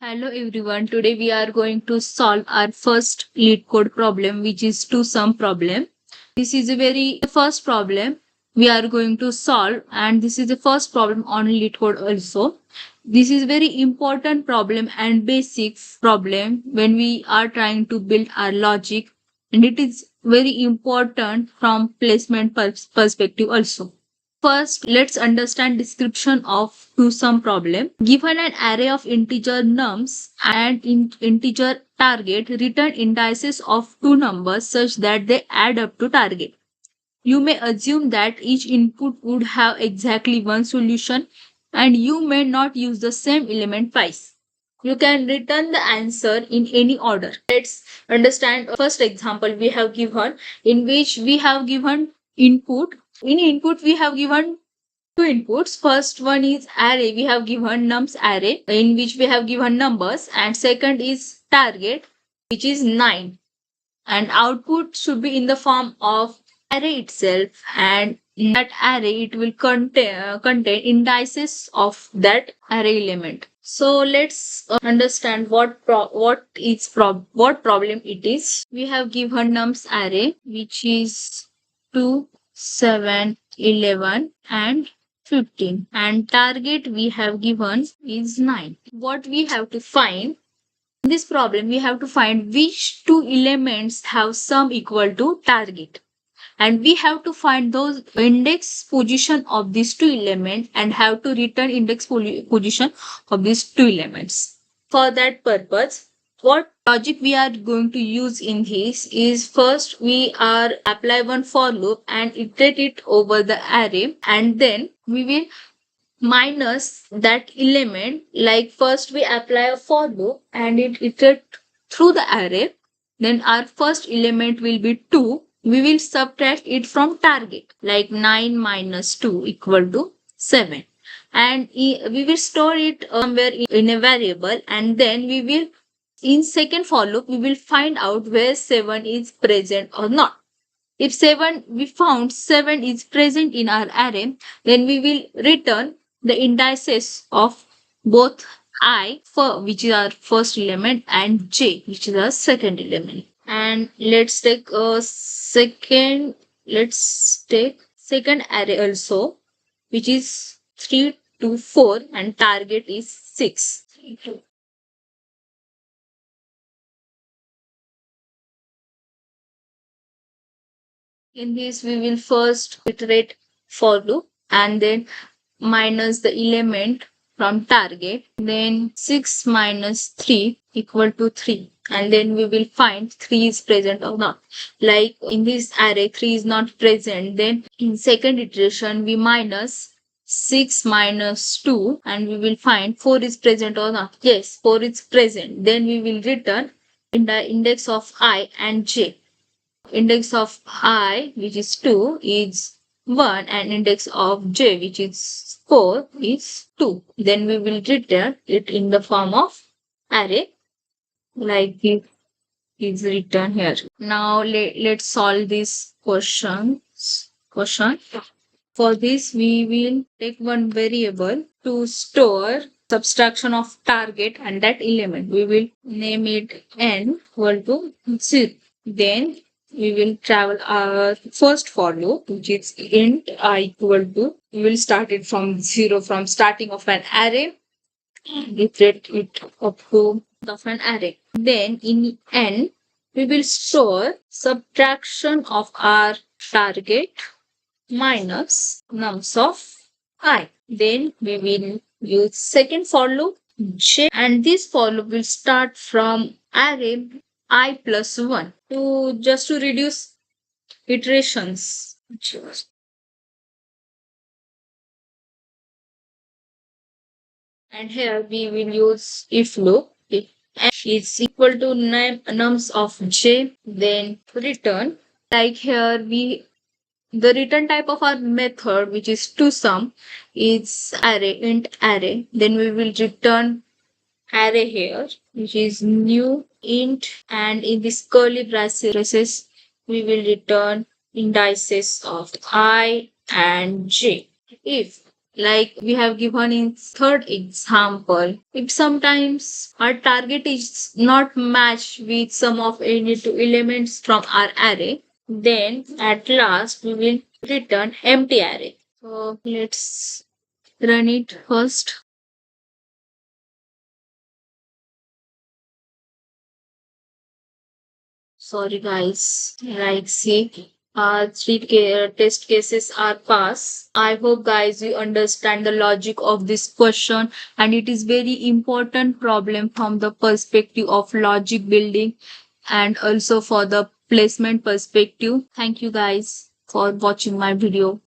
Hello everyone. Today we are going to solve our first lead code problem, which is two sum problem. This is a very first problem we are going to solve, and this is the first problem on lead code also. This is very important problem and basic problem when we are trying to build our logic, and it is very important from placement perspective also. First, let's understand description of two-sum problem. Given an array of integer nums and integer target, return indices of two numbers such that they add up to target. You may assume that each input would have exactly one solution and you may not use the same element twice. You can return the answer in any order. Let's understand first example we have given, in which we have given input. In input we have given two inputs. First one is array. We have given nums array in which we have given numbers, and second is target, which is 9. And output should be in the form of array itself, and in that array it will contain indices of that array element. So let's understand what problem it is. We have given nums array, which is 2, 7, 11, and 15, and target we have given is 9. What we have to find in this problem, we have to find which two elements have sum equal to target, and we have to find those index position of these two elements and have to return index position of these two elements. For that purpose, what logic we are going to use in this is, first we are apply one for loop and iterate it over the array, and then we will minus that element. Like first we apply a for loop and it iterate through the array, then our first element will be 2. We will subtract it from target, like 9 minus 2 equal to 7, and we will store it somewhere in a variable, and then we will, in second for loop, we will find out where 7 is present or not. If we found 7 is present in our array, then we will return the indices of both I, which is our first element, and j, which is our second element. And let's take second array also, which is 3 to 4, and target is 6. In this, we will first iterate for loop and then minus the element from target, then 6 minus 3 equal to 3, and then we will find 3 is present or not. Like in this array 3 is not present, then in second iteration we minus 6 minus 2 and we will find 4 is present or not. Yes, 4 is present. Then we will return in the index of I and j. Index of I, which is 2, is 1, and index of j, which is 4, is 2. Then we will return it in the form of array, like it is written here. Now let's solve this question. For this, we will take one variable to store subtraction of target and that element. We will name it n equal to 0. Then we will travel our first for loop, which is int I equal to, we will start it from 0, from starting of an array, iterate it up to of an array. Then in n, we will store subtraction of our target minus nums of I. Then we will use second for loop j, and this for loop will start from array I plus 1 to just to reduce iterations. And here we will use if loop. If n is equal to nums of j, then return. Like here the return type of our method, which is to sum, is array, int array. Then we will return array here, which is new int, and in this curly braces we will return indices of I and j. If Like we have given in third example, if sometimes our target is not matched with some of any two elements from our array, then at last we will return empty array. So let's run it first. Sorry guys, like see, test cases are passed. I hope guys you understand the logic of this question, and it is very important problem from the perspective of logic building and also for the placement perspective. Thank you guys for watching my video.